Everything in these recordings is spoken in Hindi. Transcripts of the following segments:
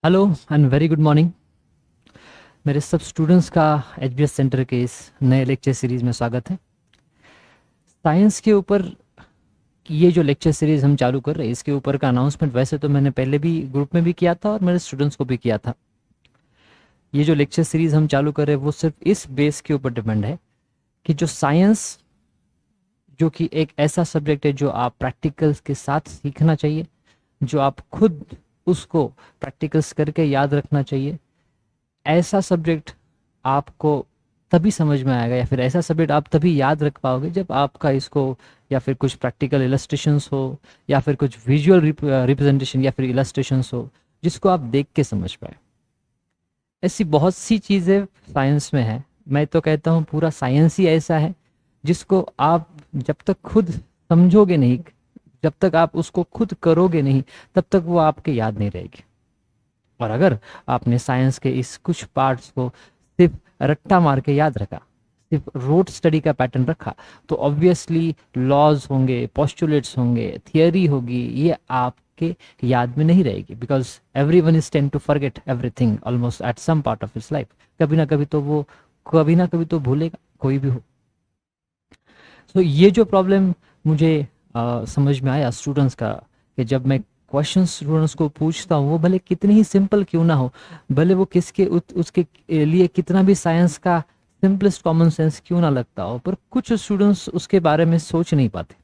Hello and very good morning. मेरे सब स्टूडेंट्स का एचबीएस सेंटर के इस नए लेक्चर सीरीज़ में स्वागत है। साइंस के ऊपर ये जो लेक्चर सीरीज़ हम चालू कर रहे हैं, इसके ऊपर का अनाउंसमेंट वैसे तो मैंने पहले भी ग्रुप में भी किया था और मेरे स्टूडेंट्स को भी किया था। ये जो लेक्चर सीरीज़ हम चालू कर रहे हैं वो सिर्फ इस बेस के ऊपर डिपेंड है कि जो साइंस, जो कि एक ऐसा सब्जेक्ट है जो आप प्रैक्टिकल्स के साथ सीखना चाहिए, जो आप खुद उसको प्रैक्टिकल्स करके याद रखना चाहिए, ऐसा सब्जेक्ट आपको तभी समझ में आएगा या फिर ऐसा सब्जेक्ट आप तभी याद रख पाओगे जब आपका इसको या फिर कुछ प्रैक्टिकल इलस्ट्रेशंस हो या फिर कुछ विजुअल रिप्रेजेंटेशन या फिर इलस्ट्रेशंस हो जिसको आप देख के समझ पाए। ऐसी बहुत सी चीज़ें साइंस में है। मैं तो कहता हूँ पूरा साइंस ही ऐसा है जिसको आप जब तक खुद समझोगे नहीं, जब तक आप उसको खुद करोगे नहीं, तब तक वो आपके याद नहीं रहेगी। और अगर आपने साइंस के इस कुछ पार्ट्स को सिर्फ रट्टा मार के याद रखा, सिर्फ रोट स्टडी का पैटर्न रखा, तो ऑब्वियसली लॉज होंगे, पोस्टुलेट्स होंगे, थियरी होगी, ये आपके याद में नहीं रहेगी। Because everyone is tend to forget everything almost at some part of his life. कभी ना कभी तो वो कभी ना कभी तो भूलेगा, कोई भी हो। तो ये जो प्रॉब्लम मुझे समझ में आया स्टूडेंट्स का, कि जब मैं क्वेश्चन स्टूडेंट्स को पूछता हूँ, वो भले कितनी ही सिंपल क्यों ना हो, भले वो किसके उसके लिए कितना भी साइंस का सिंपलेस्ट कॉमन सेंस क्यों ना लगता हो, पर कुछ स्टूडेंट्स उसके बारे में सोच नहीं पाते।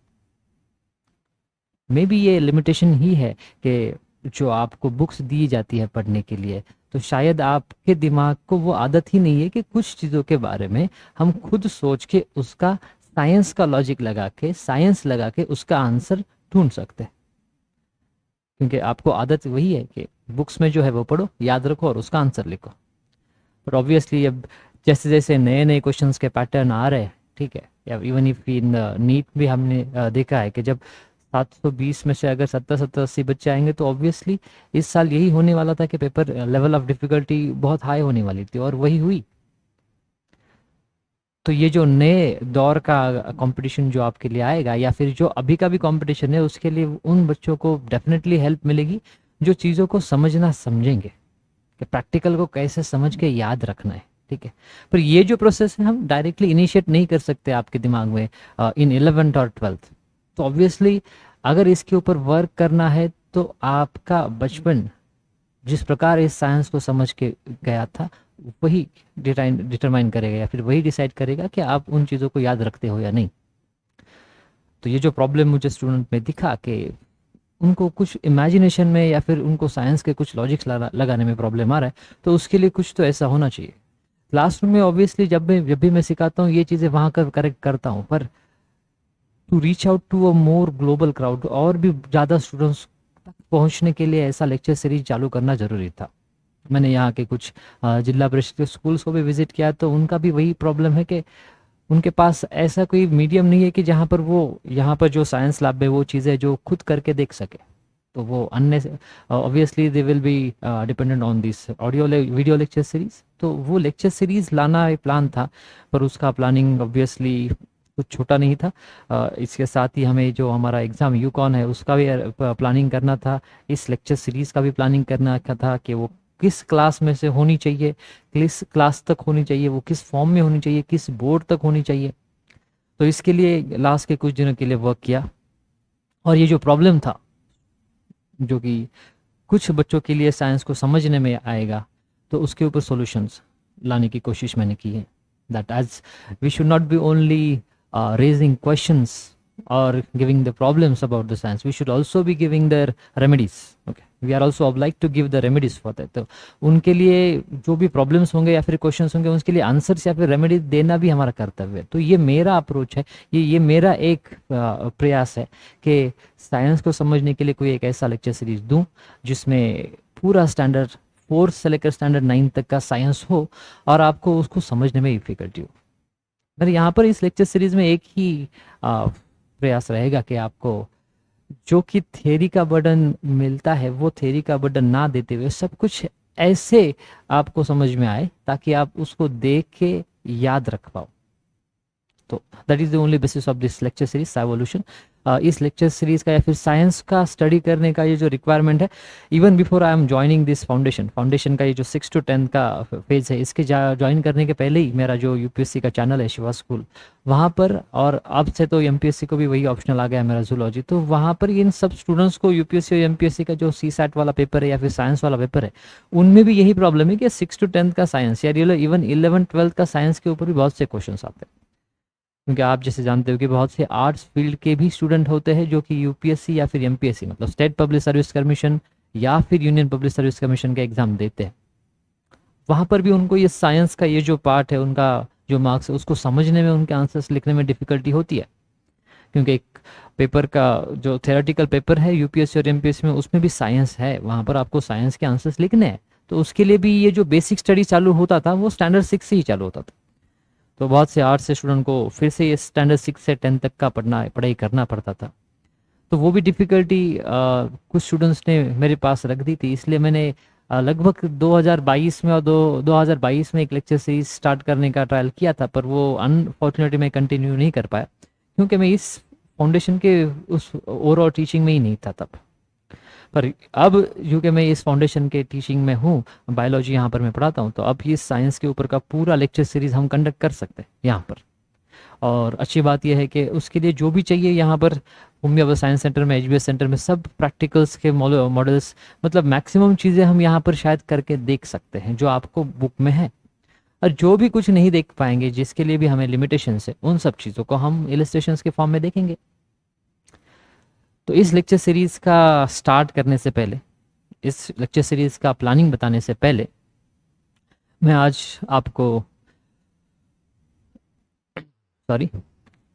मे बी ये लिमिटेशन ही है कि जो आपको बुक्स दी जाती है पढ़ने के लिए, तो शायद आपके दिमाग को वो आदत ही नहीं है कि कुछ चीज़ों के बारे में हम खुद सोच के उसका साइंस का लॉजिक लगा के, साइंस लगा के उसका आंसर ढूंढ सकते हैं। क्योंकि आपको आदत वही है कि बुक्स में जो है वो पढ़ो, याद रखो और उसका आंसर लिखो। पर ऑब्वियसली अब जैसे जैसे नए नए क्वेश्चंस के पैटर्न आ रहे हैं, ठीक है, या इवन इफ इन नीट भी हमने देखा है कि जब 720 में से अगर 70-80 बच्चे आएंगे, तो ऑब्वियसली इस साल यही होने वाला था कि पेपर लेवल ऑफ डिफिकल्टी बहुत हाई होने वाली थी, और वही हुई। तो ये जो नए दौर का कंपटीशन जो आपके लिए आएगा, या फिर जो अभी का भी कंपटीशन है, उसके लिए उन बच्चों को डेफिनेटली हेल्प मिलेगी जो चीज़ों को समझना समझेंगे कि प्रैक्टिकल को कैसे समझ के याद रखना है। ठीक है, पर ये जो प्रोसेस है हम डायरेक्टली इनिशिएट नहीं कर सकते आपके दिमाग में इन 11th और 12th। तो ऑब्वियसली अगर इसके ऊपर वर्क करना है, तो आपका बचपन जिस प्रकार इस साइंस को समझ के गया था, वही डिटरमाइन करेगा या फिर वही डिसाइड करेगा कि आप उन चीज़ों को याद रखते हो या नहीं। तो ये जो प्रॉब्लम मुझे स्टूडेंट में दिखा कि उनको कुछ इमेजिनेशन में या फिर उनको साइंस के कुछ लॉजिक्स लगाने में प्रॉब्लम आ रहा है, तो उसके लिए कुछ तो ऐसा होना चाहिए। क्लासरूम में ऑब्वियसली जब भी मैं सिखाता हूँ ये चीज़ें वहाँ कर करेक्ट करता हूँ, पर to reach out to a more global crowd, और भी ज़्यादा स्टूडेंट्स तक पहुँचने के लिए ऐसा लेक्चर सीरीज चालू करना ज़रूरी था। मैंने यहाँ के कुछ जिला परिषद के स्कूल्स को भी विजिट किया, तो उनका भी वही प्रॉब्लम है कि उनके पास ऐसा कोई मीडियम नहीं है कि जहाँ पर वो, यहाँ पर जो साइंस लैब है वो चीज़ें जो खुद करके देख सके। तो वो अन्य obviously they will be dependent on this audio video lecture series. तो वो लेक्चर सीरीज लाना एक प्लान था, पर उसका प्लानिंग ऑब्वियसली कुछ छोटा नहीं था। इसके साथ ही हमें जो हमारा एग्ज़ाम यूकॉन है उसका भी प्लानिंग करना था, इस लेक्चर सीरीज़ का भी प्लानिंग करना था कि वो किस क्लास में से होनी चाहिए, किस क्लास तक होनी चाहिए, वो किस फॉर्म में होनी चाहिए, किस बोर्ड तक होनी चाहिए। तो इसके लिए लास्ट के कुछ दिनों के लिए वर्क किया, और ये जो प्रॉब्लम था जो कि कुछ बच्चों के लिए साइंस को समझने में आएगा, तो उसके ऊपर सॉल्यूशंस लाने की कोशिश मैंने की है। That as we should not be only raising questions और giving the problems about the science, we should also be giving the remedies. Okay, we are also like to give the remedies for that. तो उनके लिए जो भी प्रॉब्लम्स होंगे या फिर क्वेश्चंस होंगे, उसके लिए आंसर्स या फिर रेमेडीज देना भी हमारा कर्तव्य है। तो ये मेरा अप्रोच है, ये मेरा एक प्रयास है कि साइंस को समझने के लिए कोई एक ऐसा लेक्चर सीरीज दूं जिसमें पूरा स्टैंडर्ड 4 से लेकर स्टैंडर्ड 9 तक का साइंस हो, और आपको उसको समझने में डिफिकल्टी हो। मेरे यहाँ पर इस लेक्चर सीरीज में एक ही प्रयास रहेगा कि आपको जो कि थ्योरी का बर्डन मिलता है, वो थ्योरी का बर्डन ना देते हुए सब कुछ ऐसे आपको समझ में आए ताकि आप उसको देख के याद रख पाओ। तो that is the only basis of this lecture series Scivolution. इस लेक्चर सीरीज का या फिर साइंस का स्टडी करने का ये जो रिक्वायरमेंट है, even before I am joining this foundation का ये जो 6 to 10 का फेज है, इसके ज्वाइन करने के पहले ही मेरा जो यूपीएससी का चैनल है शिवा स्कूल, वहाँ पर, और अब से तो एमपीएससी को भी वही ऑप्शनल आ गया है मेरा जूलॉजी, तो वहाँ पर इन सब स्टूडेंट्स को यूपीएससी और एमपीएससी का जो सीसैट वाला पेपर है या फिर साइंस वाला पेपर है, उनमें भी यही प्रॉब्लम है कि 6 to 10 का साइंस या इवन 11-12 का साइंस के ऊपर भी बहुत से क्वेश्चन आते हैं। क्योंकि आप जैसे जानते हो कि बहुत से आर्ट्स फील्ड के भी स्टूडेंट होते हैं जो कि यूपीएससी या फिर एमपीएससी मतलब स्टेट पब्लिक सर्विस कमीशन या फिर यूनियन पब्लिक सर्विस कमीशन का एग्जाम देते हैं। वहाँ पर भी उनको ये साइंस का ये जो पार्ट है, उनका जो मार्क्स है, उसको समझने में, उनके आंसर्स लिखने में डिफिकल्टी होती है। क्योंकि एक पेपर का जो थ्योरेटिकल पेपर है यूपीएससी और एमपीएससी में, उसमें भी साइंस है, वहाँ पर आपको साइंस के आंसर्स लिखने हैं। तो उसके लिए भी ये जो बेसिक स्टडी चालू होता था वो स्टैंडर्ड 6 से ही चालू होता था। तो बहुत से आर्ट्स से स्टूडेंट को फिर से ये स्टैंडर्ड 6 से 10 तक का पढ़ाई करना पड़ता था। तो वो भी डिफ़िकल्टी कुछ स्टूडेंट्स ने मेरे पास रख दी थी। इसलिए मैंने लगभग 2022 में और 2022 में एक लेक्चर सीरीज स्टार्ट करने का ट्रायल किया था, पर वो अनफॉर्चुनेटली मैं कंटिन्यू नहीं कर पाया क्योंकि मैं इस फाउंडेशन के उस ओवरऑल टीचिंग में ही नहीं था तब। पर अब क्योंकि मैं इस फाउंडेशन के टीचिंग में हूँ, बायोलॉजी यहाँ पर मैं पढ़ाता हूँ, तो अब ये साइंस के ऊपर का पूरा लेक्चर सीरीज हम कंडक्ट कर सकते हैं यहाँ पर। और अच्छी बात यह है कि उसके लिए जो भी चाहिए यहाँ पर होम्योपैथ साइंस सेंटर में, एचबीएस सेंटर में, सब प्रैक्टिकल्स के मॉडल्स, मतलब मैक्सिमम चीज़ें हम यहाँ पर शायद करके देख सकते हैं जो आपको बुक में है। और जो भी कुछ नहीं देख पाएंगे, जिसके लिए भी हमें लिमिटेशंस है, उन सब चीज़ों को हम इलस्ट्रेशंस के फॉर्म में देखेंगे। तो इस लेक्चर सीरीज़ का स्टार्ट करने से पहले, इस लेक्चर सीरीज़ का प्लानिंग बताने से पहले, मैं आज आपको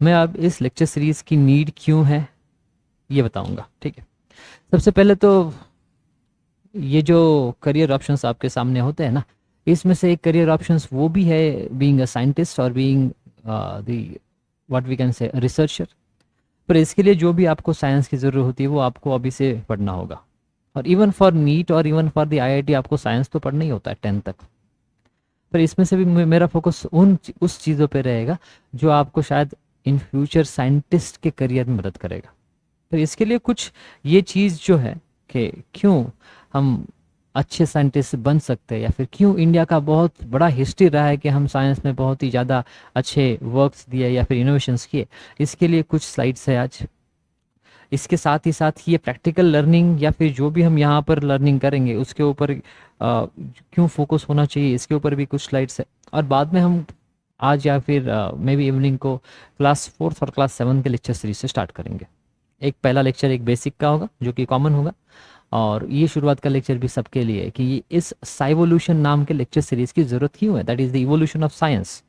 मैं अब इस लेक्चर सीरीज़ की नीड क्यों है ये बताऊंगा। ठीक है, सबसे पहले तो ये जो करियर ऑप्शंस आपके सामने होते हैं ना, इसमें से एक करियर ऑप्शंस वो भी है बीइंग अ साइंटिस्ट और being the what we can say researcher. पर इसके लिए जो भी आपको साइंस की ज़रूरत होती है वो आपको अभी से पढ़ना होगा। और इवन फॉर नीट और इवन फॉर द आईआईटी आपको साइंस तो पढ़ना ही होता है 10 तक। पर इसमें से भी मेरा फोकस उस चीज़ों पे रहेगा जो आपको शायद इन फ्यूचर साइंटिस्ट के करियर में मदद करेगा। तो इसके लिए कुछ ये चीज़ जो है कि क्यों हम अच्छे साइंटिस्ट बन सकते हैं, या फिर क्यों इंडिया का बहुत बड़ा हिस्ट्री रहा है कि हम साइंस में बहुत ही ज़्यादा अच्छे वर्क्स दिए या फिर इनोवेशंस किए, इसके लिए कुछ स्लाइड्स है आज। इसके साथ ही साथ ये प्रैक्टिकल लर्निंग या फिर जो भी हम यहाँ पर लर्निंग करेंगे उसके ऊपर क्यों फोकस होना चाहिए, इसके ऊपर भी कुछ स्लाइड्स है। और बाद में हम आज या फिर मे बी इवनिंग को क्लास 4 और क्लास 7 के लेक्चर सीरीज से स्टार्ट करेंगे। एक पहला लेक्चर एक बेसिक का होगा जो कि कॉमन होगा, और ये शुरुआत का लेक्चर भी सबके लिए है कि ये इस साइवोल्यूशन नाम के लेक्चर सीरीज की जरूरत क्यों है, that is the evolution of science,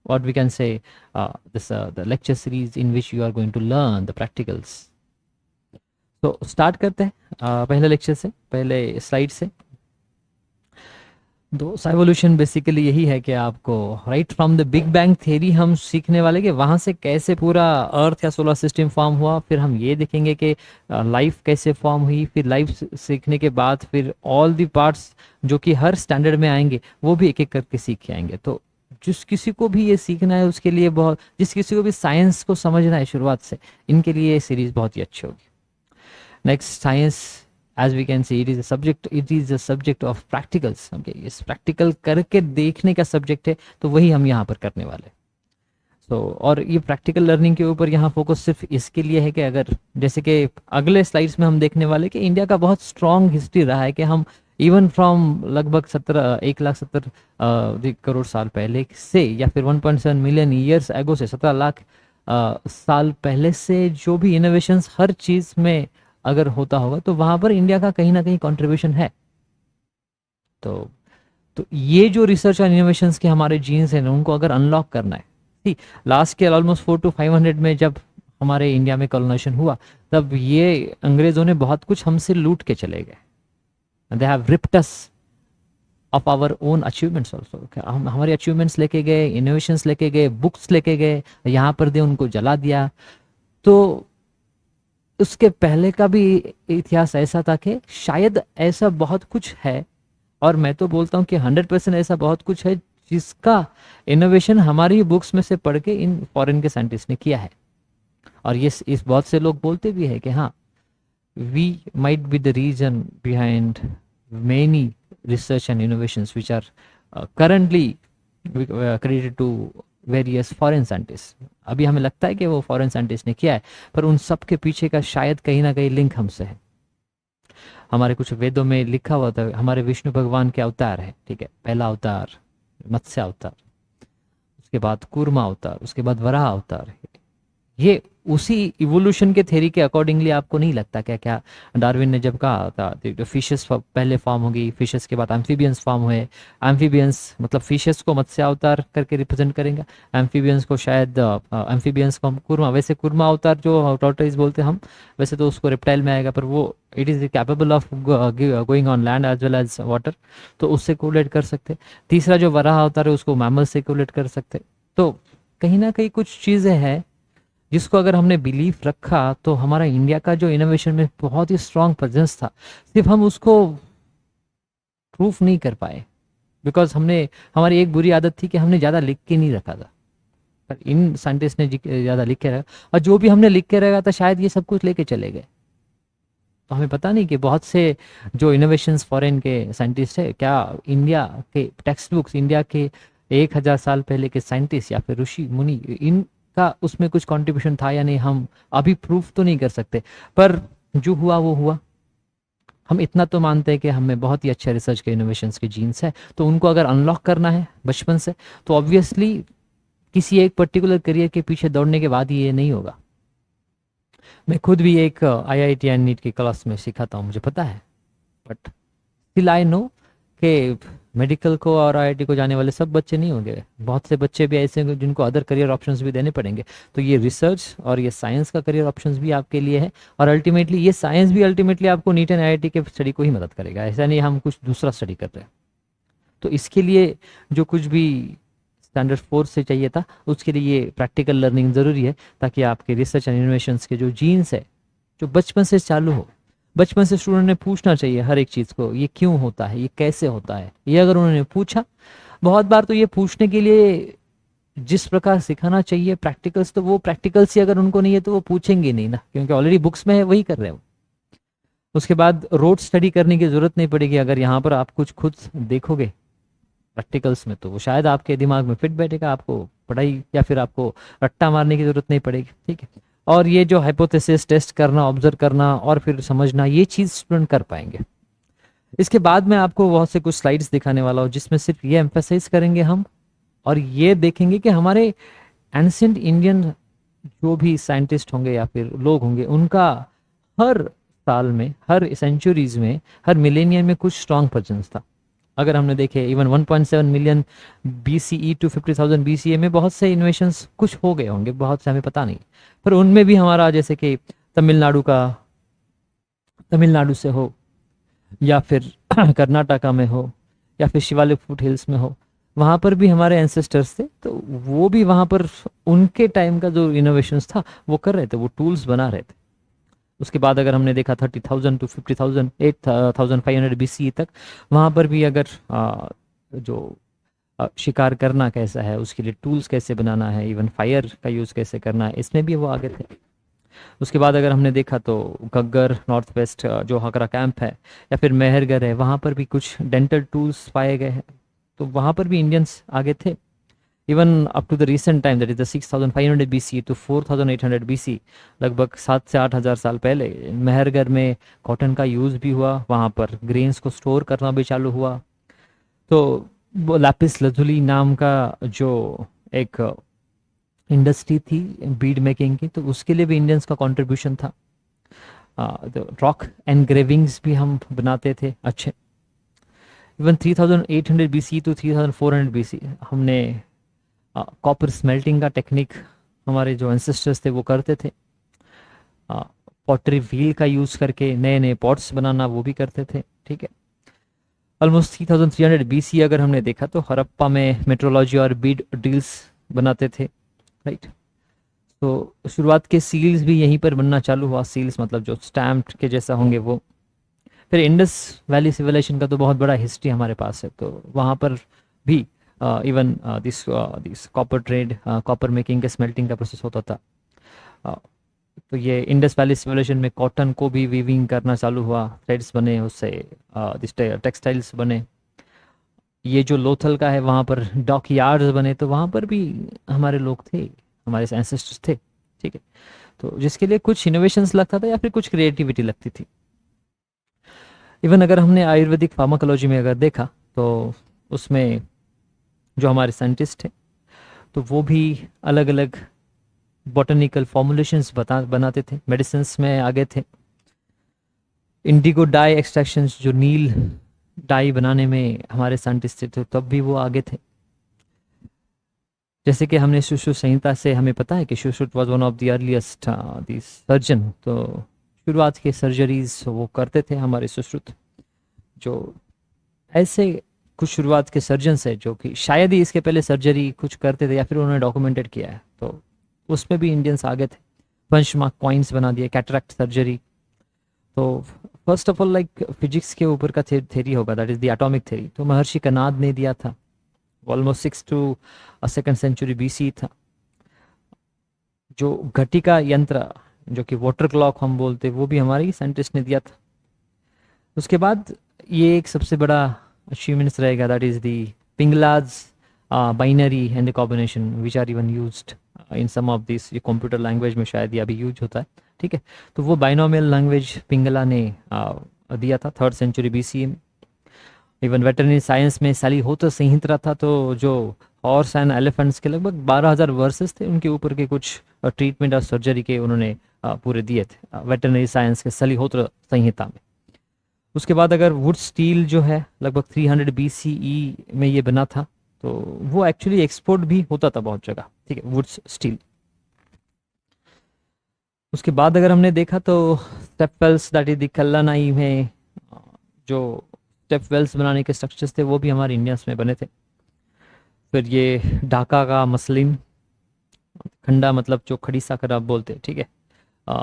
what we can say this the lecture series in which you are going to learn the practicals. तो स्टार्ट करते हैं पहले लेक्चर से, पहले स्लाइड से। तो साइवोल्यूशन बेसिकली यही है कि आपको right from the big bang theory हम सीखने वाले कि वहाँ से कैसे पूरा अर्थ या सोलर सिस्टम फॉर्म हुआ, फिर हम ये देखेंगे कि लाइफ कैसे फॉर्म हुई, फिर लाइफ सीखने के बाद फिर ऑल दी पार्ट्स जो कि हर स्टैंडर्ड में आएंगे वो भी एक एक करके सीख के आएंगे। तो जिस किसी को भी ये सीखना है उसके लिए जिस किसी को भी साइंस को समझना है शुरुआत से, इनके लिए ये सीरीज बहुत ही अच्छी होगी। Next, science as we can see it is a subject of practicals। okay, इस प्रैक्टिकल करके देखने का सब्जेक्ट है, तो वही हम यहाँ पर करने वाले। और ये प्रैक्टिकल लर्निंग के ऊपर यहाँ फोकस सिर्फ इसके लिए है कि अगर जैसे कि अगले स्लाइड्स में हम देखने वाले कि इंडिया का बहुत स्ट्रॉन्ग हिस्ट्री रहा है कि हम इवन फ्रॉम लगभग 1,70 करोड़ साल पहले से या फिर 1.7 मिलियन ईयर्स एगो से 17 लाख साल पहले से जो भी इनोवेशंस हर चीज़ में अगर होता होगा तो वहां पर इंडिया का कहीं ना कहीं कंट्रीब्यूशन है। तो ये जो रिसर्च और इनोवेशंस के हमारे जीन्स हैं उनको अगर अनलॉक करना है, ठीक, लास्ट के ऑलमोस्ट 400 to 500 में जब हमारे इंडिया में कॉलोनाइजेशन हुआ तब ये अंग्रेजों ने बहुत कुछ हमसे लूट के चले गए। They have ripped us of our own achievements also. हम हमारे अचीवमेंट्स लेके गए, इनोवेशंस लेके गए, बुक्स लेके गए, यहाँ पर दे उनको जला दिया। तो उसके पहले का भी इतिहास ऐसा था कि शायद ऐसा बहुत कुछ है, और मैं तो बोलता हूँ कि 100% ऐसा बहुत कुछ है जिसका इनोवेशन हमारी ही बुक्स में से पढ़ के इन फॉरेन के साइंटिस्ट ने किया है। और ये इस बहुत से लोग बोलते भी हैं कि हाँ, we might be the reason behind many research and innovations which are currently credited to various foreign scientist. अभी हमें लगता है कि वो फॉरेन साइंटिस्ट ने किया है, पर उन सब के पीछे का शायद कहीं ना कहीं लिंक हमसे है। हमारे कुछ वेदों में लिखा हुआ था, हमारे विष्णु भगवान के अवतार है, ठीक है, पहला अवतार मत्स्य अवतार, उसके बाद कूर्मा अवतार, उसके बाद वराह अवतार। ये उसी इवोल्यूशन के थ्योरी के अकॉर्डिंगली आपको नहीं लगता क्या? क्या डार्विन ने जब कहा था फिशेस पहले फॉर्म होगी, फिशेस के बाद एम्फीबियंस फॉर्म हुए, एम्फीबियंस मतलब फिशेस को मत्स्य अवतार करके रिप्रेजेंट करेंगे, एम्फीबियंस को शायद एम्फीबियंस को हम कुर्मा, वैसे कुर्मा अवतार जो टॉर्टोइज बोलते हैं हम, वैसे तो उसको रेप्टाइल में आएगा, पर वो it is capable of going on land as well as water, तो उससे कोलेट कर सकते। तीसरा जो वराह अवतार है उसको मैमल से कोलेट कर सकते। तो कहीं ना कहीं कुछ चीज़ें हैं जिसको अगर हमने बिलीफ रखा तो हमारा इंडिया का जो इनोवेशन में बहुत ही स्ट्रांग प्रेजेंस था, सिर्फ हम उसको प्रूफ नहीं कर पाए बिकॉज हमने, हमारी एक बुरी आदत थी कि हमने ज़्यादा लिख के नहीं रखा था। पर इन साइंटिस्ट ने ज़्यादा लिख के रखा, और जो भी हमने लिख के रखा था शायद ये सब कुछ लेके चले गए। तो हमें पता नहीं कि बहुत से जो इनोवेशंस फॉरेन के साइंटिस्ट है, क्या इंडिया के टेक्स्ट बुक्स, इंडिया के 1000 साल पहले के साइंटिस्ट या फिर ऋषि मुनि, इनका उसमें कुछ कंट्रीब्यूशन था या नहीं, हम अभी प्रूफ तो नहीं कर सकते। पर जो हुआ वो हुआ। हम इतना तो मानते हैं कि हमें बहुत ही अच्छे रिसर्च के इनोवेशंस के जीन्स है, तो उनको अगर अनलॉक करना है बचपन से, तो ऑब्वियसली किसी एक पर्टिकुलर करियर के पीछे दौड़ने के बाद ही ये नहीं होगा। मैं खुद भी एक IIT एंड नीट की क्लास में सिखाता हूँ, मुझे पता है, बट स्टिल आई नो कि मेडिकल को और IIT को जाने वाले सब बच्चे नहीं होंगे, बहुत से बच्चे भी ऐसे होंगे जिनको अदर करियर ऑप्शंस भी देने पड़ेंगे। तो ये रिसर्च और ये साइंस का करियर ऑप्शंस भी आपके लिए है, और अल्टीमेटली ये साइंस भी अल्टीमेटली आपको नीट एंड IIT के स्टडी को ही मदद करेगा, ऐसा नहीं हम कुछ दूसरा स्टडी कर रहे हैं। तो इसके लिए जो कुछ भी स्टैंडर्ड फोर्स से चाहिए था, उसके लिए ये प्रैक्टिकल लर्निंग ज़रूरी है, ताकि आपके रिसर्च एंड इनोवेशंस के जो जीन्स है जो बचपन से चालू हो। बचपन से स्टूडेंट ने पूछना चाहिए हर एक चीज़ को, ये क्यों होता है, ये कैसे होता है, ये अगर उन्होंने पूछा बहुत बार, तो ये पूछने के लिए जिस प्रकार सिखाना चाहिए प्रैक्टिकल्स, तो वो प्रैक्टिकल्स ही अगर उनको नहीं है तो वो पूछेंगे नहीं ना, क्योंकि ऑलरेडी बुक्स में है वही कर रहे हो। उसके बाद रोड स्टडी करने की जरूरत नहीं पड़ेगी, अगर यहाँ पर आप कुछ खुद देखोगे प्रैक्टिकल्स में, तो वो शायद आपके दिमाग में फिट बैठेगा, आपको पढ़ाई या फिर आपको रट्टा मारने की जरूरत नहीं पड़ेगी, ठीक है। और ये जो हाइपोथेसिस टेस्ट करना, ऑब्जर्व करना और फिर समझना, ये चीज़ स्टूडेंट कर पाएंगे। इसके बाद मैं आपको बहुत से कुछ स्लाइड्स दिखाने वाला हूँ जिसमें सिर्फ ये एम्फेसाइज करेंगे हम, और ये देखेंगे कि हमारे एंशिएंट इंडियन जो भी साइंटिस्ट होंगे या फिर लोग होंगे, उनका हर साल में, हर सेंचुरीज में, हर मिलेनियम में कुछ स्ट्रांग प्रेजेंस था। अगर हमने देखे even 1.7 million BCE to 50,000 BCE में बहुत से इन्वेशंस कुछ हो गए होंगे, बहुत से हमें पता नहीं, पर उनमें भी हमारा जैसे कि तमिलनाडु से हो या फिर कर्नाटका में हो या फिर शिवालिक फुट हिल्स में हो, वहाँ पर भी हमारे एंसेस्टर्स थे, तो वो भी वहाँ पर उनके टाइम का जो इनोवेशंस था वो कर रहे थे, वो टूल्स बना रहे थे। उसके बाद अगर हमने देखा 30,000 टू 50,000 8,500 BCE तक, वहाँ पर भी अगर जो शिकार करना कैसा है, उसके लिए टूल्स कैसे बनाना है, इवन फायर का यूज़ कैसे करना है, इसमें भी वो आगे थे। उसके बाद अगर हमने देखा तो गग्गर नॉर्थ वेस्ट जो हकरा कैंप है या फिर मेहरगढ़ है, वहाँ पर भी कुछ डेंटल टूल्स पाए गए हैं, तो वहाँ पर भी इंडियंस आगे थे। Even up to the recent time that is the 6,500 BC to 4,800 BC, लगभग 7 से 8 हज़ार साल पहले मेहरगढ़ में कॉटन का यूज़ भी हुआ, वहाँ पर ग्रेन्स को स्टोर करना भी चालू हुआ। तो वो लैपिस लजुली नाम का जो एक इंडस्ट्री थी बीड मेकिंग की, तो उसके लिए भी इंडियंस का कंट्रीब्यूशन था। रॉक एनग्रेविंग्स भी हम बनाते थे अच्छे। इवन 3,800 BC टू 3,400 BC हमने कॉपर स्मेल्टिंग का टेक्निक हमारे जो एंसेस्टर्स थे वो करते थे। पॉटरी व्हील का यूज़ करके नए नए पॉट्स बनाना वो भी करते थे, ठीक है। ऑलमोस्ट 3,300 BC अगर हमने देखा तो हड़प्पा में मेट्रोलॉजी और बीड ड्रिल्स बनाते थे, राइट। तो शुरुआत के सील्स भी यहीं पर बनना चालू हुआ, सील्स मतलब जो स्टैम्प के जैसा होंगे वो। फिर इंडस वैली सिविलाइजेशन का तो बहुत बड़ा हिस्ट्री हमारे पास है, तो वहाँ पर भी even this copper trade, copper making के स्मेल्टिंग का प्रोसेस होता था। तो ये इंडस वैली सिविलाइजेशन में कॉटन को भी वीविंग करना चालू हुआ, थ्रेड्स बने उससे, टेक्सटाइल्स बने। ये जो लोथल का है वहाँ पर डॉक यार्ड्स बने, तो वहाँ पर भी हमारे लोग थे, हमारे एंसेस्टर्स थे। ठीक है, तो जिसके लिए कुछ इनोवेशंस लगता था या फिर कुछ क्रिएटिविटी लगती थी। इवन अगर हमने आयुर्वेदिक फार्माकोलॉजी में अगर देखा तो उसमें जो हमारे साइंटिस्ट थे तो वो भी अलग अलग बॉटनिकल फॉर्मुलेशंस बनाते थे, मेडिसिन में आगे थे। इंडिगो डाई एक्सट्रैक्शंस, जो नील डाई बनाने में हमारे साइंटिस्ट थे, तो तब भी वो आगे थे। जैसे कि हमने सुश्रुत संहिता से हमें पता है कि Sushruta was one of the earliest the surgeon, तो शुरुआत के सर्जरीज वो करते थे हमारे सुश्रुत। जो ऐसे कुछ शुरुआत के सर्जन्स है जो कि शायद ही इसके पहले सर्जरी कुछ करते थे या फिर उन्होंने डॉक्यूमेंटेड किया है, तो उसमें भी इंडियंस आगे थे। पंचमार्क कॉइन्स बना दिए, कैटरैक्ट सर्जरी। तो first of all like physics के ऊपर का थेरी होगा, that is the atomic theory, तो महर्षि कनाद ने दिया था, almost 6 to second century BC था। जो घटिका यंत्र, जो कि वाटर क्लॉक हम बोलते, वो भी हमारे ही साइंटिस्ट ने दिया था। उसके बाद ये एक सबसे बड़ा अचीवमेंट्स रहेगा, that is the Pingala's binary and the combination which are even used in some of this, ये कंप्यूटर लैंग्वेज में शायद ये अभी यूज होता है। ठीक है, तो वो बाइनोमियल लैंग्वेज पिंगला ने दिया था 3rd सेंचुरी बीसी में। इवन वेटरनरी साइंस में सैली होता संहिता था, तो जो हॉर्स एंड एलिफेंट्स के लगभग 12,000 वर्सेस थे, उनके ऊपर के कुछ ट्रीटमेंट और सर्जरी के उन्होंने पूरे दिए थे वेटरनरी साइंस के सलीहोत्र संहिता में। उसके बाद अगर वुड स्टील जो है लगभग 300 बीसीई में ये बना था, तो वो एक्चुअली एक्सपोर्ट भी होता था बहुत जगह। ठीक है, वुड स्टील। उसके बाद अगर हमने देखा तो stepwells, that is the Kallanai में जो स्टेपवेल्स बनाने के स्ट्रक्चर्स थे वो भी हमारे इंडियंस में बने थे। फिर ये ढाका का मसलिन, खंडा मतलब जो खड़ी साकर आप बोलते हैं। ठीक है,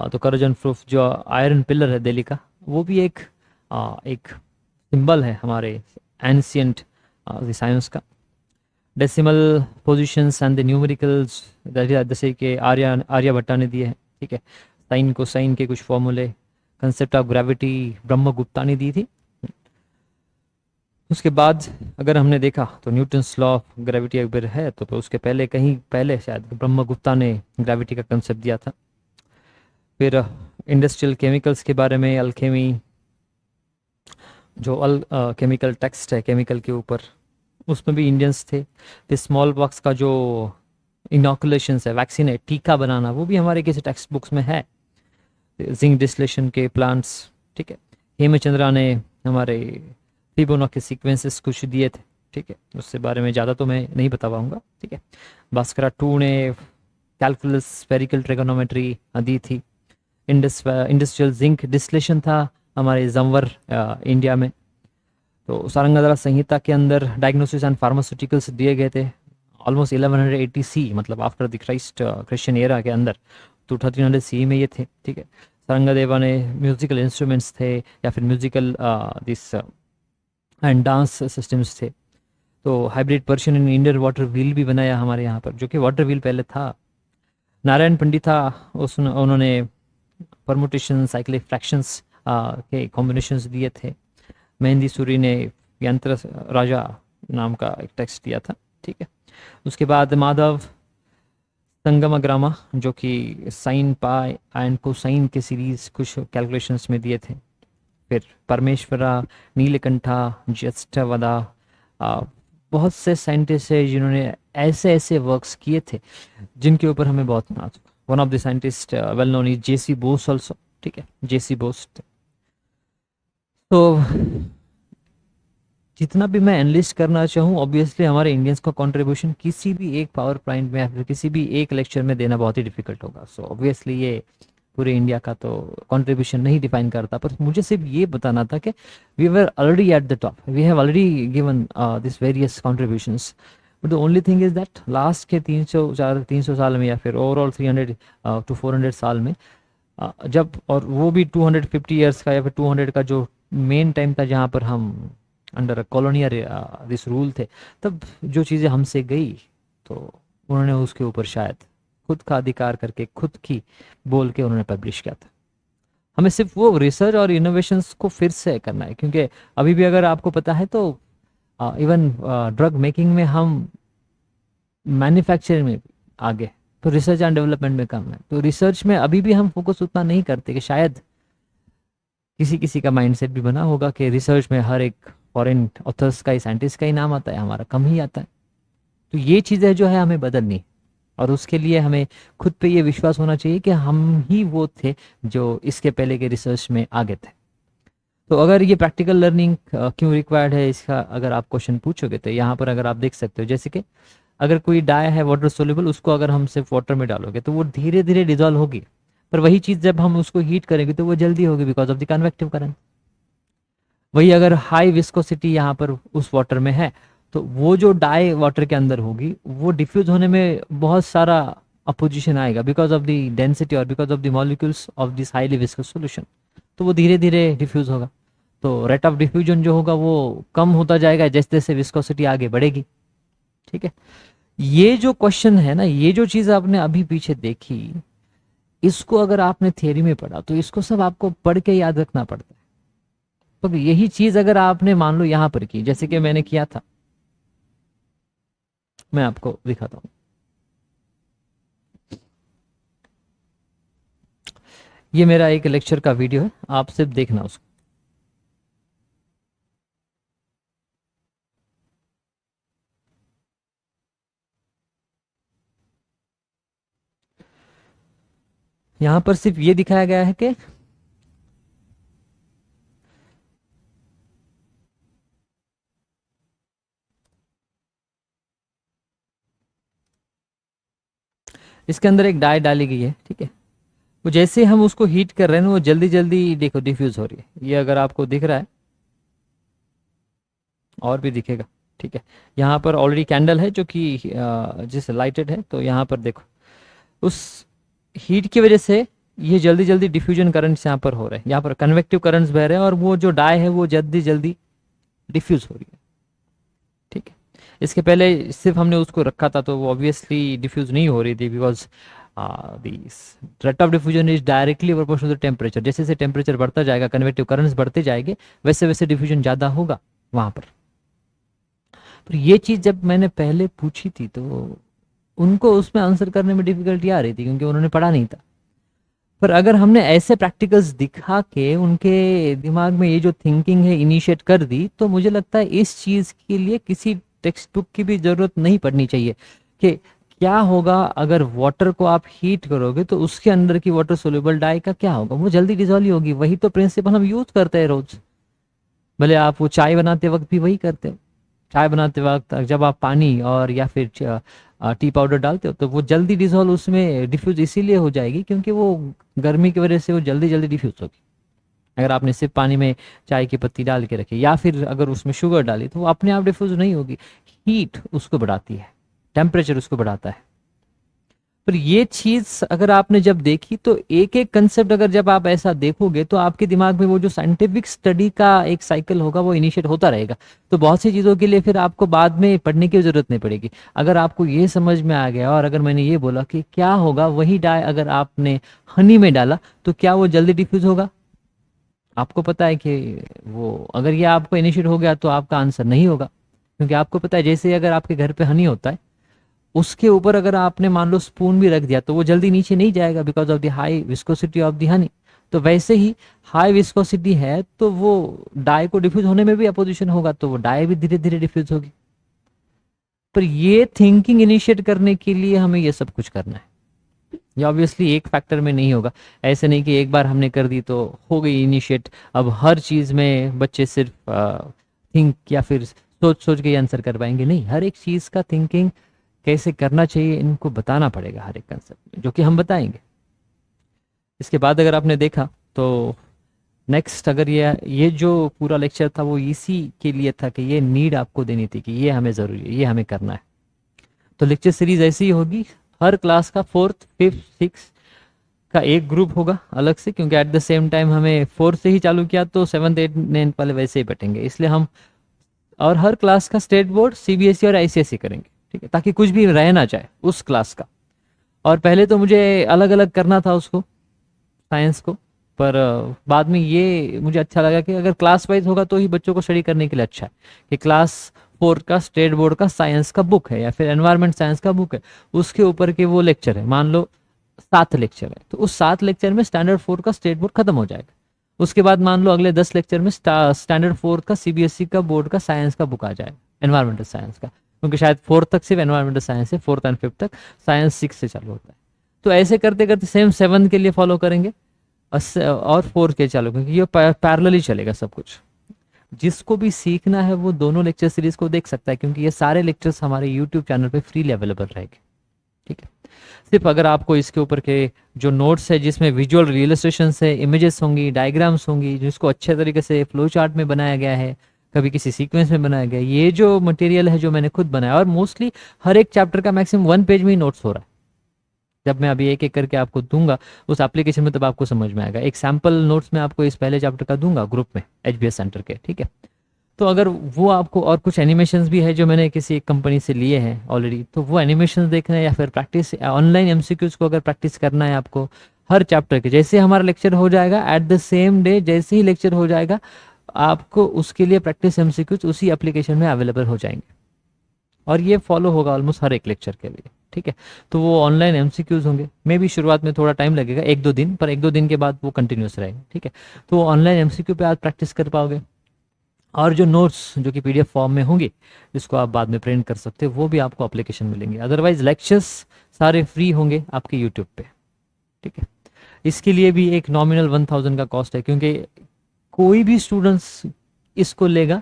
तो करजन प्रूफ जो आयरन पिलर है दिल्ली का, वो भी एक सिंबल है हमारे एंशियंट साइंस का। Decimal positions and the numericals, जैसे कि आर्यभट्टा ने दिए हैं। ठीक है, साइन को साइन के कुछ फॉर्मूले, कंसेप्ट ऑफ ग्रेविटी ब्रह्मगुप्ता ने दी थी। उसके बाद अगर हमने देखा तो न्यूटन्स लॉ ऑफ ग्रेविटी अगर है, तो उसके पहले कहीं पहले शायद ब्रह्मगुप्ता ने ग्रेविटी का कंसेप्ट दिया था। फिर इंडस्ट्रियल केमिकल्स के बारे में, अल्केमी, जो केमिकल टेक्स्ट है केमिकल के ऊपर, उसमें भी इंडियंस थे। फिर स्मॉल पॉक्स का जो इनॉकुलेशन है, वैक्सीन है, टीका बनाना, वो भी हमारे किसी टेक्स्ट बुक्स में है। जिंक डिस्टिलेशन के प्लांट्स। ठीक है, हेमचंद्रा ने हमारे फिबोनाची सीक्वेंसेस कुछ दिए थे। ठीक है, उससे बारे में ज़्यादा तो मैं नहीं बता पाऊंगा। ठीक है, भास्करा टू ने कैलकुलस, स्फेरिकल ट्रिगोनोमेट्री दी थी। इंडस्ट्रियल जिंक डिस्टिलेशन था हमारे जमवर इंडिया में। तो सारंगधरा संहिता के अंदर डायग्नोसिस एंड फार्मास्यूटिकल्स दिए गए थे ऑलमोस्ट 1180 सी, मतलब आफ्टर द क्रिश्चियन एरा के अंदर, तो 1300 सी में ये थे। ठीक है, सारंगदेवा ने म्यूजिकल इंस्ट्रूमेंट्स थे या फिर musical this and dance systems थे। तो hybrid Persian and Indian water wheel भी बनाया हमारे यहाँ पर, जो कि वाटर व्हील पहले था। नारायण पंडित था, उन्होंने परमुटेशन, साइक्लिक फ्रैक्शंस के कॉम्बिनेशंस दिए थे। मेहंदी सूरी ने यंत्र राजा नाम का एक टेक्स्ट दिया था। ठीक है, उसके बाद माधव संगमग्रामा, जो कि साइन पाई एंड कोसाइन के सीरीज कुछ कैलकुलेशंस में दिए थे। फिर परमेश्वरा, नीलकंठा, ज्येष्ठवदा, बहुत से साइंटिस्ट है जिन्होंने ऐसे ऐसे वर्क्स किए थे जिनके ऊपर हमें बहुत नाज। One of the scientist well known is JC Bose also. ठीक है, जेसी बोस। तो जितना भी मैं एनलिस्ट करना चाहूँ, ऑब्वियसली हमारे इंडियंस का कंट्रीब्यूशन किसी भी एक पावर पॉइंट में या फिर किसी भी एक लेक्चर में देना बहुत ही डिफिकल्ट होगा। सो ऑब्वियसली ये पूरे इंडिया का तो कंट्रीब्यूशन नहीं डिफाइन करता, पर मुझे सिर्फ ये बताना था कि we were already at the top, we have already given this various contributions, but the only thing is that last के 300 साल में या फिर ओवरऑल 300 टू 400 साल में, जब, और वो भी 250 ईयर्स का या फिर 200 का जो मेन टाइम था जहाँ पर हम अंडर कॉलोनियल दिस रूल थे, तब जो चीज़ें हमसे गई तो उन्होंने उसके ऊपर शायद खुद का अधिकार करके खुद की बोल के उन्होंने पब्लिश किया था। हमें सिर्फ वो रिसर्च और इनोवेशंस को फिर से करना है, क्योंकि अभी भी अगर आपको पता है तो इवन ड्रग मेकिंग में हम मैन्युफैक्चरिंग में भी आगे, तो रिसर्च एंड डेवलपमेंट में कम है। तो रिसर्च में अभी भी हम फोकस उतना नहीं करते, कि शायद किसी किसी का माइंडसेट भी बना होगा कि रिसर्च में हर एक फॉरेन ऑथर्स का ही, साइंटिस्ट का ही नाम आता है, हमारा कम ही आता है। तो ये चीज़ें जो है हमें बदलनी है, और उसके लिए हमें खुद पे ये विश्वास होना चाहिए कि हम ही वो थे जो इसके पहले के रिसर्च में आगे थे। तो अगर ये प्रैक्टिकल लर्निंग क्यों रिक्वायर्ड है, इसका अगर आप क्वेश्चन पूछोगे तो यहाँ पर अगर आप देख सकते हो, जैसे कि अगर कोई डाई है वाटर सोल्यूबल, उसको अगर हम सिर्फ वाटर में डालोगे तो वो धीरे धीरे डिजॉल्व होगी, पर वही चीज़ जब हम उसको हीट करेंगे तो वो जल्दी होगी because of the convective current. वही अगर हाई विस्कोसिटी यहाँ पर उस वाटर में है, तो वो जो डाई वाटर के अंदर होगी वो डिफ्यूज होने में बहुत सारा अपोजिशन आएगा बिकॉज ऑफ द डेंसिटी और because of the molecules of this highly viscous solution. तो वो धीरे धीरे डिफ्यूज होगा, तो रेट ऑफ डिफ्यूजन जो होगा वो कम होता जाएगा जैसे जैसे विस्कोसिटी आगे बढ़ेगी। ठीक है, ये जो क्वेश्चन है ना, ये जो चीज़ आपने अभी पीछे देखी, इसको अगर आपने थियरी में पढ़ा तो इसको सब आपको पढ़ के याद रखना पड़ता है। तो यही चीज़ अगर आपने मान लो यहाँ पर की, जैसे कि मैंने किया था, मैं आपको दिखाता हूँ। ये मेरा एक लेक्चर का वीडियो है, आप सिर्फ देखना उसको। यहाँ पर सिर्फ ये दिखाया गया है कि इसके अंदर एक डाई डाली गई है। ठीक है, वो जैसे हम उसको हीट कर रहे हैं ना, वो जल्दी जल्दी देखो डिफ्यूज हो रही है। ये अगर आपको दिख रहा है, और भी दिखेगा। ठीक है, यहाँ पर ऑलरेडी कैंडल है जो कि जिस लाइटेड है, तो यहाँ पर देखो उस हीट की वजह से ये जल्दी जल्दी डिफ्यूजन करंट्स यहाँ पर हो रहे हैं, यहाँ पर कन्वेक्टिव करंट्स बह रहे हैं, और वो जो डाई है वो जल्दी जल्दी डिफ्यूज हो रही है। ठीक है, इसके पहले सिर्फ हमने उसको रखा था तो वो ऑब्वियसली डिफ्यूज नहीं हो रही थी, because rate of diffusion is directly proportional to temperature. जैसे जैसे टेम्परेचर बढ़ता जाएगा, कन्वेक्टिव करंट्स बढ़ते जाएंगे, वैसे वैसे डिफ्यूजन ज़्यादा होगा वहाँ पर ये चीज़ जब मैंने पहले पूछी थी तो उनको उसमें आंसर करने में डिफिकल्टी आ रही थी, क्योंकि उन्होंने पढ़ा नहीं था। पर अगर हमने ऐसे प्रैक्टिकल्स दिखा के उनके दिमाग में ये जो थिंकिंग है इनिशिएट कर दी, तो मुझे लगता है इस चीज़ के लिए किसी टेक्स्ट बुक की भी ज़रूरत नहीं पड़नी चाहिए कि क्या होगा अगर वाटर को आप हीट करोगे तो उसके अंदर की वाटर सोल्यूबल डाई का क्या होगा, वो जल्दी डिजॉल्व होगी। वही तो प्रिंसिपल हम यूज करते हैं रोज, भले आप वो चाय बनाते वक्त भी वही करते हो। चाय बनाते वक्त जब आप पानी और या फिर टी पाउडर डालते हो तो वो जल्दी डिजॉल्व उसमें डिफ्यूज इसीलिए हो जाएगी क्योंकि वो गर्मी की वजह से वो जल्दी जल्दी डिफ्यूज होगी। अगर आपने सिर्फ पानी में चाय की पत्ती डाल के रखी या फिर अगर उसमें शुगर डाली तो वो अपने आप डिफ्यूज नहीं होगी, हीट उसको बढ़ाती है, टेम्परेचर उसको बढ़ाता है। पर ये चीज अगर आपने जब देखी तो एक एक कंसेप्ट अगर जब आप ऐसा देखोगे तो आपके दिमाग में वो जो साइंटिफिक स्टडी का एक साइकिल होगा वो इनिशिएट होता रहेगा। तो बहुत सी चीज़ों के लिए फिर आपको बाद में पढ़ने की जरूरत नहीं पड़ेगी। अगर आपको ये समझ में आ गया और अगर मैंने ये बोला कि क्या होगा वही डाई अगर आपने हनी में डाला तो क्या वो जल्दी डिफ्यूज होगा, आपको पता है कि वो अगर ये आपको इनिशिएट हो गया तो आपका आंसर नहीं होगा, क्योंकि आपको पता है जैसे अगर आपके घर पे हनी होता है उसके ऊपर अगर आपने मान लो स्पून भी रख दिया तो वो जल्दी नीचे नहीं जाएगा because of the high viscosity of the honey. तो वैसे ही हाई विस्कोसिटी है तो वो डाई को डिफ्यूज होने में भी अपोजिशन होगा, तो वो डाई भी धीरे धीरे डिफ्यूज होगी। पर ये थिंकिंग इनिशिएट करने के लिए हमें ये सब कुछ करना है। ये ऑब्वियसली एक फैक्टर में नहीं होगा, ऐसे नहीं कि एक बार हमने कर दी तो हो गई इनिशिएट, अब हर चीज में बच्चे सिर्फ थिंक या फिर सोच सोच के आंसर कर पाएंगे। नहीं, हर एक चीज का थिंकिंग कैसे करना चाहिए इनको बताना पड़ेगा हर एक कंसेप्ट में, जो कि हम बताएंगे। इसके बाद अगर आपने देखा तो नेक्स्ट अगर ये जो पूरा लेक्चर था वो इसी के लिए था कि ये नीड आपको देनी थी कि ये हमें ज़रूरी है, ये हमें करना है। तो लेक्चर सीरीज ऐसी ही होगी, हर क्लास का 4th 5th 6th का एक ग्रुप होगा अलग से, क्योंकि एट द सेम टाइम हमें 4th से ही चालू किया तो 7th 8th 9th वाले वैसे ही बैठेंगे, इसलिए हम और हर क्लास का स्टेट बोर्ड CBSE और ICSE करेंगे। ठीक है, ताकि कुछ भी रह ना जाए उस क्लास का। और पहले तो मुझे अलग अलग करना था उसको, साइंस को, पर बाद में ये मुझे अच्छा लगा कि अगर क्लास वाइज होगा तो ही बच्चों को स्टडी करने के लिए अच्छा है, कि क्लास 4 का स्टेट बोर्ड का साइंस का बुक है या फिर एनवायरमेंट साइंस का बुक है, उसके ऊपर के वो लेक्चर है, मान लो 7 लेक्चर है, तो उस 7 लेक्चर में स्टैंडर्ड 4 का स्टेट बोर्ड खत्म हो जाएगा। उसके बाद मान लो अगले 10 लेक्चर में स्टैंडर्ड 4 का सीबीएसई का बोर्ड का साइंस का बुक आ जाएगा, एनवायरमेंटल साइंस का, क्योंकि शायद 4th तक सिर्फ एनवायरमेंटल साइंस है, 4th एंड 5th तक साइंस 6 से चालू होता है। तो ऐसे करते करते सेम 7 के लिए फॉलो करेंगे और 4 के चालू, क्योंकि ये पैरेलली चलेगा सब कुछ। जिसको भी सीखना है वो दोनों लेक्चर सीरीज को देख सकता है, क्योंकि ये सारे लेक्चर्स हमारे यूट्यूब चैनल पे फ्रीली अवेलेबल रहेंगे। ठीक है, सिर्फ अगर आपको इसके ऊपर के जो नोट्स है जिसमें विजुअल रियलिस्ट्रेशन है, इमेजेस होंगी, डायग्राम्स होंगी, जिसको अच्छे तरीके से फ्लो चार्ट में बनाया गया है, कभी किसी सीक्वेंस में बनाया गया है, ये जो मटेरियल है जो मैंने खुद बनाया, और मोस्टली हर एक चैप्टर का मैक्सिमम 1 पेज में ही नोट्स हो रहा है। जब मैं अभी एक एक करके आपको दूंगा उस एप्लीकेशन में, तब आपको समझ में आएगा। एक सैम्पल नोट्स में आपको इस पहले चैप्टर का दूंगा ग्रुप में एचबीएस सेंटर के, ठीक है। तो अगर वो आपको, और कुछ एनिमेशंस भी है जो मैंने किसी एक कंपनी से लिए हैं ऑलरेडी, तो वो एनिमेशंस देखना है, या फिर प्रैक्टिस ऑनलाइन एमसीक्यूज को अगर प्रैक्टिस करना है आपको हर चैप्टर के, जैसे हमारा लेक्चर हो जाएगा एट द सेम डे, जैसे ही लेक्चर हो जाएगा आपको उसके लिए प्रैक्टिस एमसीक्यूज उसी एप्लीकेशन में अवेलेबल हो जाएंगे, और ये फॉलो होगा ऑलमोस्ट हर एक लेक्चर के लिए। ठीक है, तो वो ऑनलाइन एमसीक्यूज होंगे, मे भी शुरुआत में थोड़ा टाइम लगेगा 1-2 दिन, पर 1-2 दिन के बाद वो कंटिन्यूस रहेगा। ठीक है, तो ऑनलाइन एमसीक्यू पे आप प्रैक्टिस कर पाओगे, और जो नोट्स जो कि पीडीएफ फॉर्म में होंगे जिसको आप बाद में प्रिंट कर सकते हो, वो भी आपको एप्लीकेशन मिलेंगे। अदरवाइज लेक्चर्स सारे फ्री होंगे आपके यूट्यूब पे। ठीक है, इसके लिए भी एक नॉमिनल 1000 का कॉस्ट है, क्योंकि कोई भी स्टूडेंट्स इसको लेगा,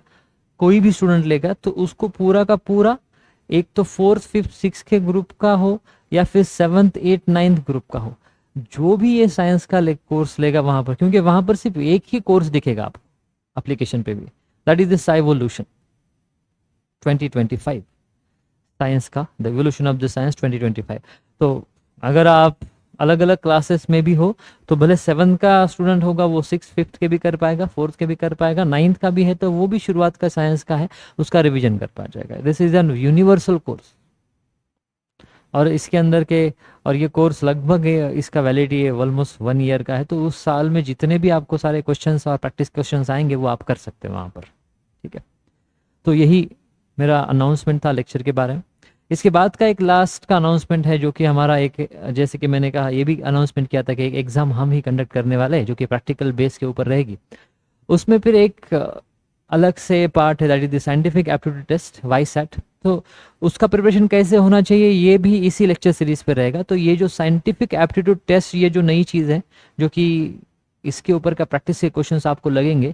कोई भी स्टूडेंट लेगा तो उसको पूरा का पूरा, एक तो 4th 5th 6th के ग्रुप का हो या फिर 7th 8th 9th ग्रुप का हो, जो भी ये साइंस का कोर्स लेगा वहां पर, क्योंकि वहां पर सिर्फ एक ही कोर्स दिखेगा आप एप्लीकेशन पे भी, दैट इज द साइवोल्यूशन 2025, साइंस का the evolution of the science 2025। तो अगर आप अलग अलग क्लासेस में भी हो तो भले 7th का स्टूडेंट होगा वो 6th 5th के भी कर पाएगा, 4th के भी कर पाएगा, 9th का भी है तो वो भी शुरुआत का साइंस का है उसका रिवीजन कर पा जाएगा। This is an universal course, और इसके अंदर के, और ये कोर्स लगभग इसका वैलिडिटी है ऑलमोस्ट 1 ईयर का है, तो उस साल में जितने भी आपको सारे क्वेश्चंस और प्रैक्टिस क्वेश्चंस आएंगे वो आप कर सकते हैं वहाँ पर। ठीक है, तो यही मेरा अनाउंसमेंट था लेक्चर के बारे में। इसके बाद का एक लास्ट का अनाउंसमेंट है जो कि हमारा एक, जैसे कि मैंने कहा ये भी अनाउंसमेंट किया था कि एक एग्ज़ाम हम ही कंडक्ट करने वाले हैं जो कि प्रैक्टिकल बेस के ऊपर रहेगी। उसमें फिर एक अलग से पार्ट है, that is the scientific aptitude test YSAT. तो उसका प्रिपरेशन कैसे होना चाहिए ये भी इसी लेक्चर सीरीज पे रहेगा। तो ये जो साइंटिफिक एप्टीट्यूड टेस्ट, ये जो नई चीज़ है जो कि इसके ऊपर का प्रैक्टिस के क्वेश्चंस आपको लगेंगे,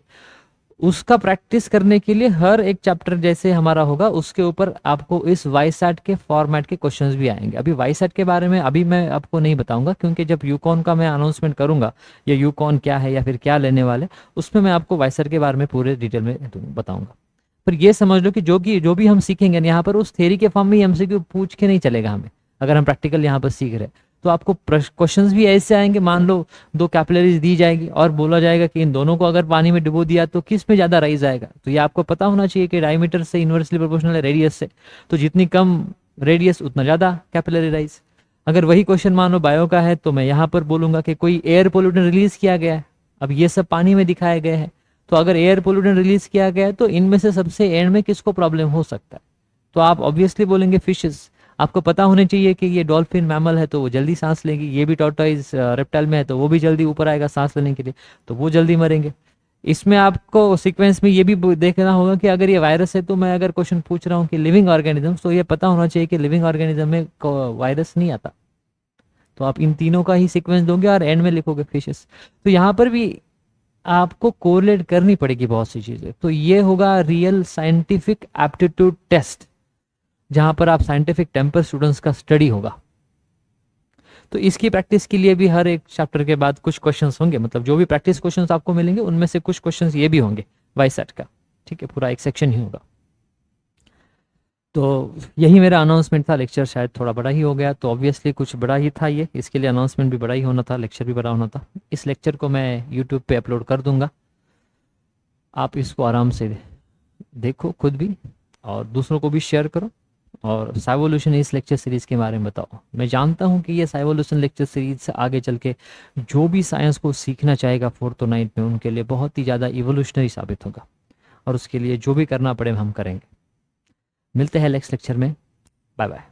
उसका प्रैक्टिस करने के लिए हर एक चैप्टर जैसे हमारा होगा उसके ऊपर आपको इस वाईसैट के फॉर्मेट के क्वेश्चंस भी आएंगे। अभी वाईसैट के बारे में अभी मैं आपको नहीं बताऊंगा, क्योंकि जब यूकॉन का मैं अनाउंसमेंट करूंगा या यूकॉन क्या है या फिर क्या लेने वाले, उसमें मैं आपको वाईसैट के बारे में पूरे डिटेल में बताऊंगा। पर ये समझ लो कि जो भी हम सीखेंगे यहाँ पर उस थ्योरी के फॉर्म में एमसीक्यू पूछ के नहीं चलेगा हमें, अगर हम प्रैक्टिकल यहाँ पर सीख रहे हैं तो आपको क्वेश्चंस भी ऐसे आएंगे। मान लो 2 कैपिलरीज दी जाएगी और बोला जाएगा कि इन दोनों को अगर पानी में डुबो दिया तो किस में ज़्यादा राइज आएगा, तो ये आपको पता होना चाहिए कि डायमीटर से इन्वर्सली प्रोपोर्शनल है रेडियस से, तो जितनी कम रेडियस उतना ज़्यादा कैपिलरी राइज। अगर वही क्वेश्चन मान लो बायो का है तो मैं यहाँ पर बोलूंगा कि कोई एयर पोल्यूटेंट रिलीज किया गया है, अब ये सब पानी में दिखाया गया है, तो अगर एयर पोल्यूटेंट रिलीज किया गया है तो इनमें से सबसे एंड में किसको प्रॉब्लम हो सकता है, तो आप ऑब्वियसली बोलेंगे फिशेस। आपको पता होने चाहिए कि ये डॉल्फिन मैमल है तो वो जल्दी सांस लेगी, ये भी टॉर्टोइज रेप्टाइल में है तो वो भी जल्दी ऊपर आएगा सांस लेने के लिए, तो वो जल्दी मरेंगे। इसमें आपको सीक्वेंस में ये भी देखना होगा कि अगर ये वायरस है तो मैं अगर क्वेश्चन पूछ रहा हूँ कि लिविंग ऑर्गेनिज्म, तो ये पता होना चाहिए कि लिविंग ऑर्गेनिज्म में वायरस नहीं आता, तो आप इन तीनों का ही सीक्वेंस दोगे और एंड में लिखोगे फिशेस। तो यहाँ पर भी आपको कोरिलेट करनी पड़ेगी बहुत सी चीजें। तो ये होगा रियल साइंटिफिक एप्टीट्यूड टेस्ट, जहां पर आप साइंटिफिक टेम्पर स्टूडेंट्स का स्टडी होगा। तो इसकी प्रैक्टिस के लिए भी हर एक चैप्टर के बाद कुछ क्वेश्चंस होंगे, मतलब जो भी प्रैक्टिस क्वेश्चंस आपको मिलेंगे उनमें से कुछ क्वेश्चंस ये भी होंगे वाईसैट का। ठीक है, पूरा एक सेक्शन ही होगा। तो यही मेरा अनाउंसमेंट था। लेक्चर शायद थोड़ा बड़ा ही हो गया, तो ऑब्वियसली कुछ बड़ा ही था ये, इसके लिए अनाउंसमेंट भी बड़ा ही होना था, लेक्चर भी बड़ा होना था। इस लेक्चर को मैं यूट्यूब पे अपलोड कर दूंगा, आप इसको आराम से देखो खुद भी और दूसरों को भी शेयर करो, और साइवोल्यूशन इस लेक्चर सीरीज़ के बारे में बताओ। मैं जानता हूँ कि ये साइवोल्यूशन लेक्चर सीरीज से आगे चल के जो भी साइंस को सीखना चाहेगा 4th to 9th में, उनके लिए बहुत ही ज़्यादा इवोल्यूशनरी साबित होगा, और उसके लिए जो भी करना पड़े हम करेंगे। मिलते हैं नेक्स्ट लेक्चर में। Bye bye.